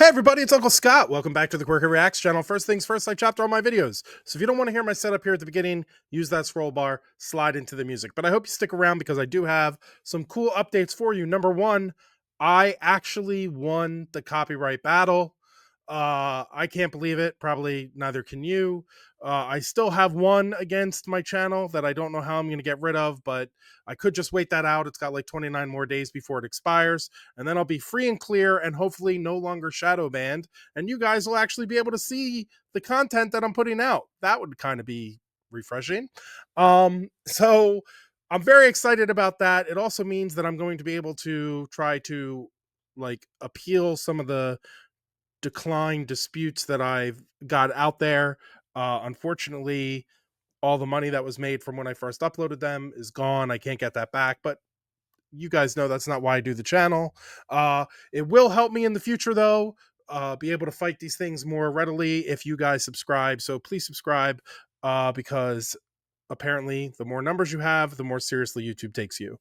Hey everybody, it's Uncle Scott. Welcome back to the QwerkyReax channel. First things first, I chopped all my videos. So if you don't want to hear my setup here at the beginning, use that scroll bar, slide into the music. But I hope you stick around because I do have some cool updates for you. Number one, I actually won the copyright battle. I can't believe it. Probably neither can you. I still have one against my channel that I don't know how I'm going to get rid of, but I could just wait that out. It's got like 29 more days before it expires, and then I'll be free and clear and hopefully no longer shadow banned, and you guys will actually be able to see the content that I'm putting out. That would kind of be refreshing. So I'm very excited about that. It also means that I'm going to be able to try to like appeal some of the decline disputes that I've got out there. Unfortunately, all the money that was made from when I first uploaded them is gone. I can't get that back, but you guys know that's not why I do the channel. It will help me in the future, though, be able to fight these things more readily if you guys subscribe. So please subscribe because apparently the more numbers you have, the more seriously YouTube takes you.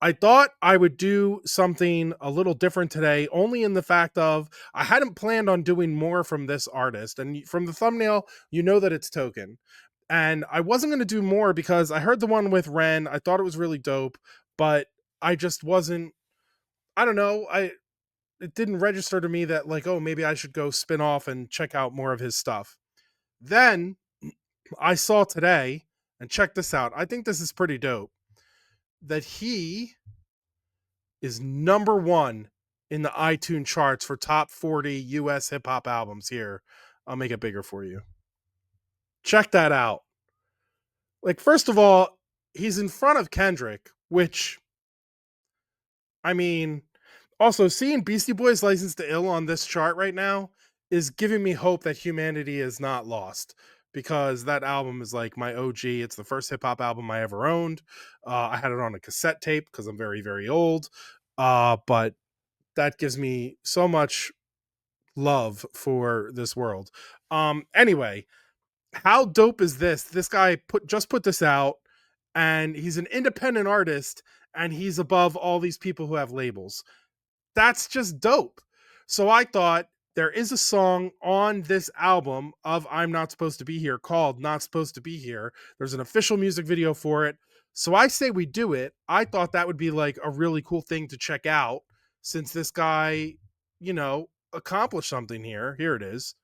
I thought I would do something a little different today, only in the fact of I hadn't planned on doing more from this artist. And from the thumbnail, you know that it's Token. And I wasn't going to do more because I heard the one with Ren. I thought it was really dope, but I just wasn't, I don't know. It didn't register to me that like, oh, maybe I should go spin off and check out more of his stuff. Then I saw today, and check this out. I think this is pretty dope, that he is #1 in the iTunes charts for top 40 US hip hop albums. Here, I'll make it bigger for you. Check that out. Like, first of all, he's in front of Kendrick, which, I mean, also seeing Beastie Boys License to Ill on this chart right now is giving me hope that humanity is not lost, because that album is like my OG. It's the first hip hop album I ever owned. I had it on a cassette tape because I'm very, very old. But that gives me so much love for this world. Anyway, how dope is this? This guy just put this out, and he's an independent artist, and he's above all these people who have labels. That's just dope. So I thought, there is a song on this album of I'm Not Supposed to Be Here called Not Supposed to Be Here. There's an official music video for it. So I say we do it. I thought that would be like a really cool thing to check out, since this guy, accomplished something here. Here it is.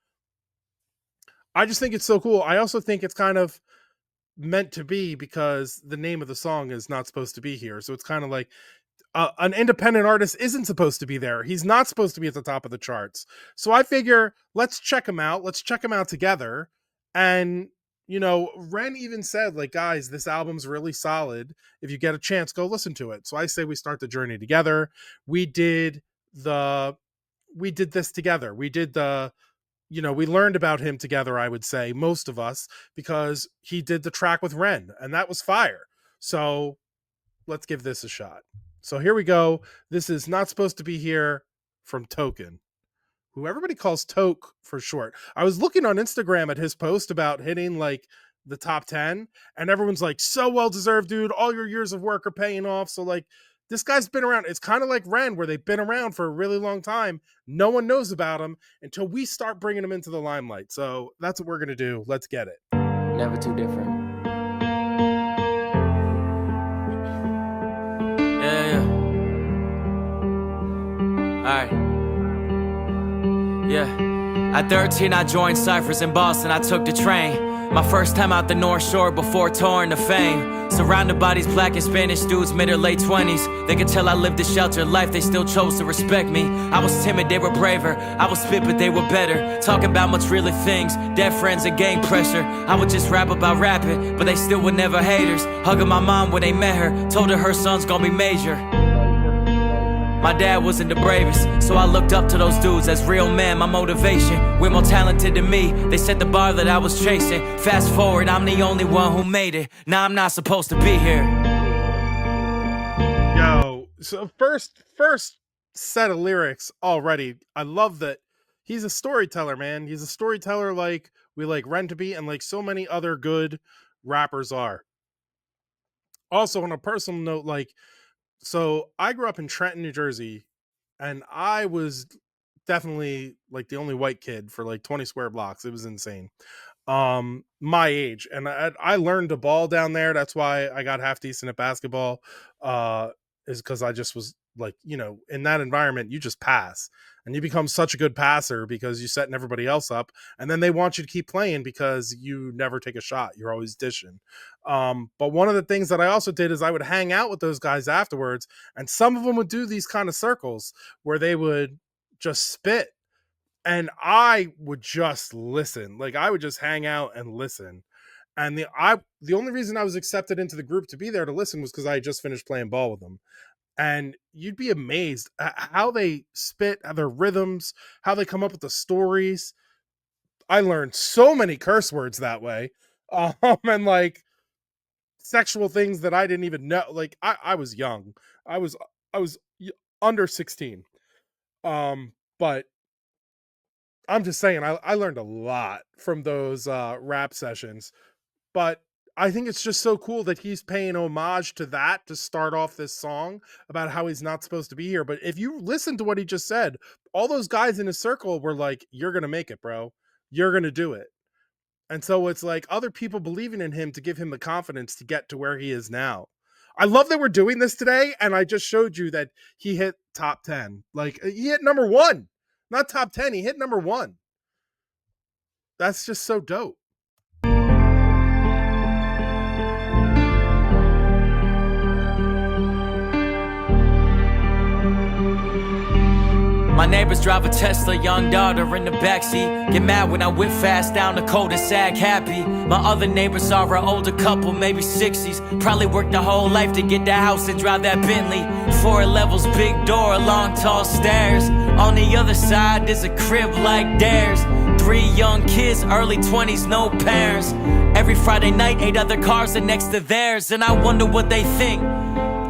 I just think it's so cool. I also think it's kind of meant to be because the name of the song is Not Supposed to Be Here. So it's kind of like an independent artist isn't supposed to be there. He's not supposed to be at the top of the charts. So I figure, let's check him out. Let's check him out together. And, Ren even said, like, guys, this album's really solid. If you get a chance, go listen to it. So I say we start the journey together. We did this together. We learned about him together, I would say, most of us, because he did the track with Ren, and that was fire. So let's give this a shot. So here we go. This is Not Supposed to Be Here from Token, who everybody calls Toke for short. I was looking on Instagram at his post about hitting like the top 10, and everyone's like, so well deserved, dude. All your years of work are paying off. So like, this guy's been around. It's kind of like Ren, where they've been around for a really long time. No one knows about them until we start bringing them into the limelight. So that's what we're going to do. Let's get it. Never too different. Yeah. Alright. Yeah. At 13, I joined Cyphers in Boston. I took the train. My first time out the North Shore before touring to fame. Surrounded by these black and Spanish dudes, mid or late 20s. They could tell I lived a sheltered life, they still chose to respect me. I was timid, they were braver. I was spit, but they were better. Talking about much realer things, dead friends and gang pressure. I would just rap about rapping, but they still were never haters. Hugging my mom when they met her, told her son's gonna be major. My dad wasn't the bravest, so I looked up to those dudes as real men, my motivation. We're more talented than me, they set the bar that I was chasing. Fast forward, I'm the only one who made it. Now I'm not supposed to be here. Yo, so first set of lyrics already. I love that he's a storyteller, man. He's a storyteller like we like Ren to be, and like so many other good rappers are. Also, on a personal note, like, so I grew up in Trenton, New Jersey, and I was definitely like the only white kid for like 20 square blocks. It was insane. My age, and I learned to ball down there. That's why I got half decent at basketball. Is because I just was like, in that environment, you just pass and you become such a good passer because you're setting everybody else up, and then they want you to keep playing because you never take a shot. You're always dishing. But one of the things that I also did is I would hang out with those guys afterwards, and some of them would do these kind of circles where they would just spit, and I would just listen. Like, I would just hang out and listen. And the only reason I was accepted into the group to be there to listen was because I had just finished playing ball with them. And you'd be amazed at how they spit, how their rhythms, how they come up with the stories. I learned so many curse words that way. And like sexual things that I didn't even know. Like, I was young. I was under 16. But I'm just saying, I learned a lot from those rap sessions. But I think it's just so cool that he's paying homage to that to start off this song about how he's not supposed to be here. But if you listen to what he just said, all those guys in his circle were like, "You're gonna make it, bro. You're gonna do it." And so it's like other people believing in him to give him the confidence to get to where he is now. I love that we're doing this today, and I just showed you that he hit top 10. Like, he hit number 1, not top 10. He hit number 1. That's just so dope. My neighbors drive a Tesla, young daughter in the backseat. Get mad when I whip fast down the cul-de-sac, happy. My other neighbors are an older couple, maybe 60s. Probably worked their whole life to get that house and drive that Bentley. 4 levels, big door, long tall stairs. On the other side, there's a crib like theirs. 3 young kids, early 20s, no parents. Every Friday night, 8 other cars are next to theirs. And I wonder what they think.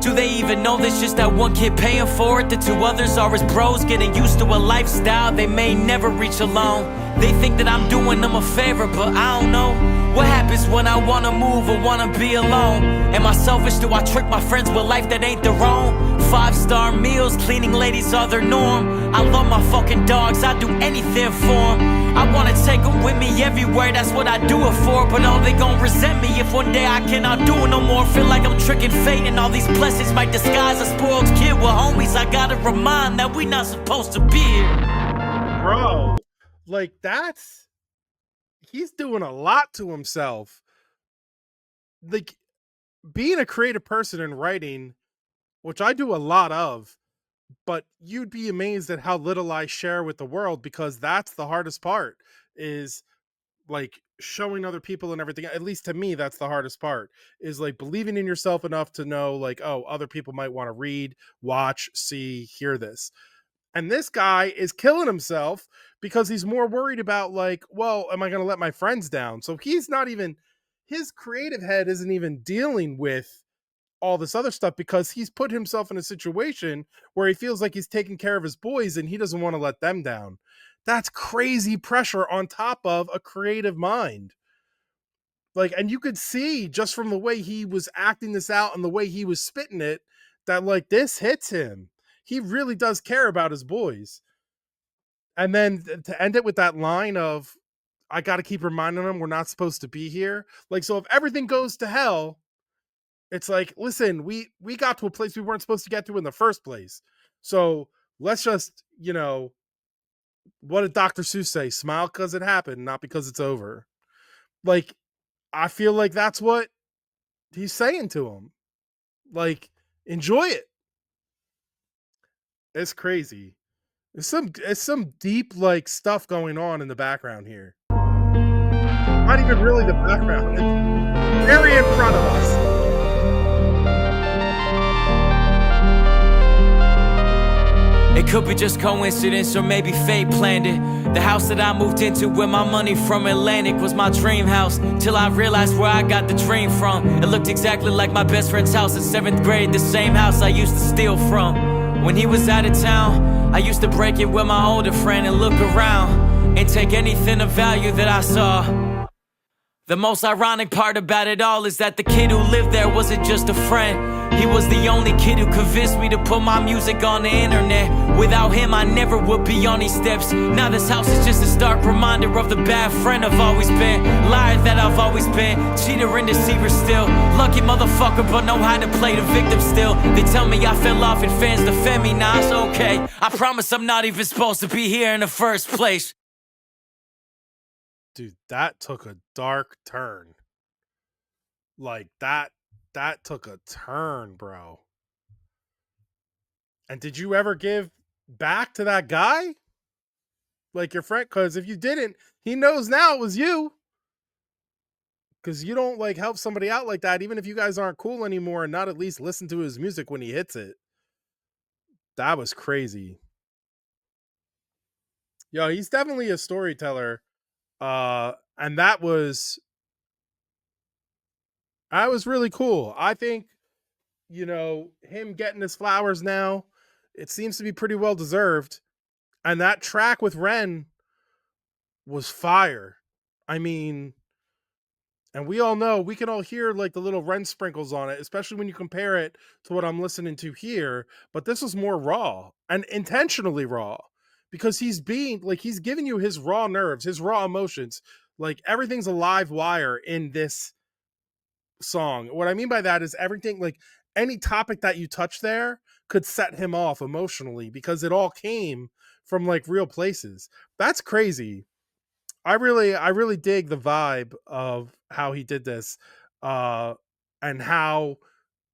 Do they even know there's just that one kid paying for it? The 2 others are his bros, getting used to a lifestyle they may never reach alone. They think that I'm doing them a favor, but I don't know. What happens when I wanna move or wanna be alone? Am I selfish? Do I trick my friends with life that ain't their own? 5-star meals, cleaning ladies are their norm. I love my fucking dogs, I'd do anything for them. I wanna take them with me everywhere, that's what I do it for. But all they gon' resent me if one day I cannot do it no more. Feel like I'm tricking fate and all these blessings might disguise a spoiled kid with homies. I gotta remind that we not supposed to be here. Bro, like, he's doing a lot to himself. Like, being a creative person and writing, which I do a lot of, but you'd be amazed at how little I share with the world, because that's the hardest part, is like showing other people and everything. At least to me, that's the hardest part, is like believing in yourself enough to know like, oh, other people might want to read, watch, see, hear this. And this guy is killing himself because he's more worried about like, well, am I going to let my friends down? So he's not even, his creative head isn't even dealing with all this other stuff, because he's put himself in a situation where he feels like he's taking care of his boys and he doesn't want to let them down. That's crazy pressure on top of a creative mind. Like, and you could see just from the way he was acting this out and the way he was spitting it, that like this hits him. He really does care about his boys. And then to end it with that line of, I got to keep reminding them we're not supposed to be here. Like, so if everything goes to hell, it's like, listen, we got to a place we weren't supposed to get to in the first place. So let's just, what did Dr. Seuss say? Smile because it happened, not because it's over. Like, I feel like that's what he's saying to him. Like, enjoy it. It's crazy. There's some deep like stuff going on in the background here. Not even really the background. It's very in front of us. It could be just coincidence or maybe fate planned it. The house that I moved into with my money from Atlantic was my dream house, till I realized where I got the dream from. It looked exactly like my best friend's house in 7th grade, the same house I used to steal from. When he was out of town, I used to break it with my older friend and look around and take anything of value that I saw. The most ironic part about it all is that the kid who lived there wasn't just a friend. He was the only kid who convinced me to put my music on the internet. Without him, I never would be on these steps. Now this house is just a stark reminder of the bad friend I've always been, liar that I've always been, cheater and deceiver still. Lucky motherfucker, but know how to play the victim still. They tell me I fell off and fans defend me, nah, it's okay. I promise I'm not even supposed to be here in the first place. Dude, that took a dark turn. Like that took a turn, bro. And did you ever give back to that guy? Like your friend? Because if you didn't, he knows now it was you. Because you don't like help somebody out like that, even if you guys aren't cool anymore, and not at least listen to his music when he hits it. That was crazy. Yo, he's definitely a storyteller. And that was really cool. I think, him getting his flowers now, it seems to be pretty well deserved. And that track with Ren was fire. I mean, and we all know, we can all hear like the little Ren sprinkles on it, especially when you compare it to what I'm listening to here. But this was more raw and intentionally raw, because he's giving you his raw nerves, his raw emotions. Like everything's a live wire in this song. What I mean by that is everything, like any topic that you touch there could set him off emotionally, because it all came from like real places. That's crazy. I really dig the vibe of how he did this, uh and how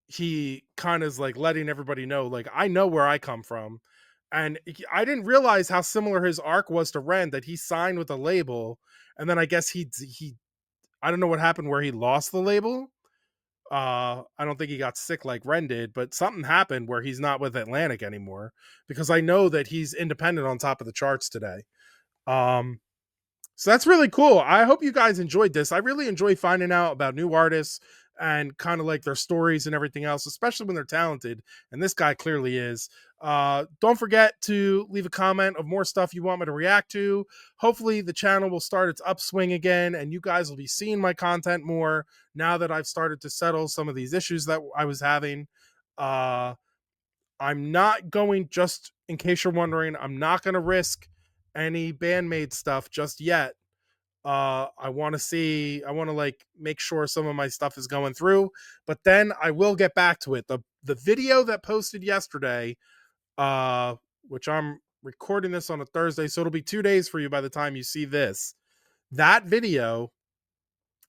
he kind of is like letting everybody know, like, I know where I come from. And I didn't realize how similar his arc was to Ren, that he signed with a label, and then I guess he I don't know what happened where he lost the label. I don't think he got sick like Ren did, but something happened where he's not with Atlantic anymore, because I know that he's independent on top of the charts today. Um so that's really cool. I hope you guys enjoyed this. I really enjoy finding out about new artists and kind of like their stories and everything else, especially when they're talented. And this guy clearly is. Don't forget to leave a comment of more stuff you want me to react to. Hopefully, the channel will start its upswing again, and you guys will be seeing my content more now that I've started to settle some of these issues that I was having. I'm not going, just in case you're wondering, I'm not going to risk any bandmate stuff just yet. I want to like make sure some of my stuff is going through, but then I will get back to it. The video that posted yesterday, which I'm recording this on a Thursday, so it'll be 2 days for you by the time you see this. That video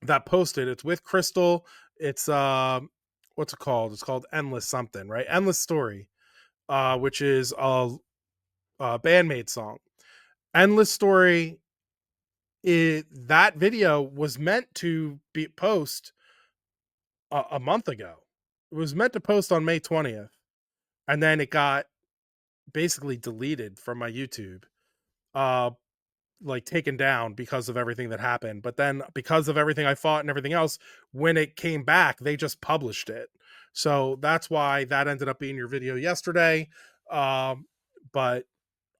that posted, it's with Crystal. It's what's it called? It's called Endless something, right? Endless Story, which is a bandmate song. Endless Story, that video was meant to be post a month ago. It was meant to post on May 20th, and then it got basically deleted from my YouTube, uh like taken down because of everything that happened. But then because of everything I fought and everything else, when it came back, they just published it. So that's why that ended up being your video yesterday. But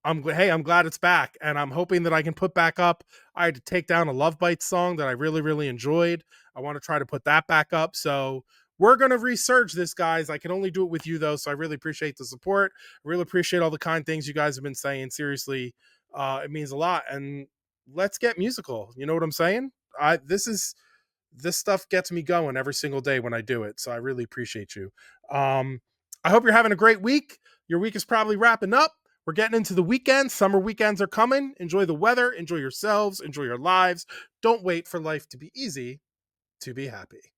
I'm glad it's back, and I'm hoping that I can put back up. I had to take down a Love Bites song that I really, really enjoyed. I want to try to put that back up. So we're going to resurge this, guys. I can only do it with you, though, so I really appreciate the support. I really appreciate all the kind things you guys have been saying. Seriously, it means a lot. And let's get musical. You know what I'm saying? This stuff gets me going every single day when I do it, so I really appreciate you. I hope you're having a great week. Your week is probably wrapping up. We're getting into the weekend. Summer weekends are coming. Enjoy the weather. Enjoy yourselves. Enjoy your lives. Don't wait for life to be easy to be happy.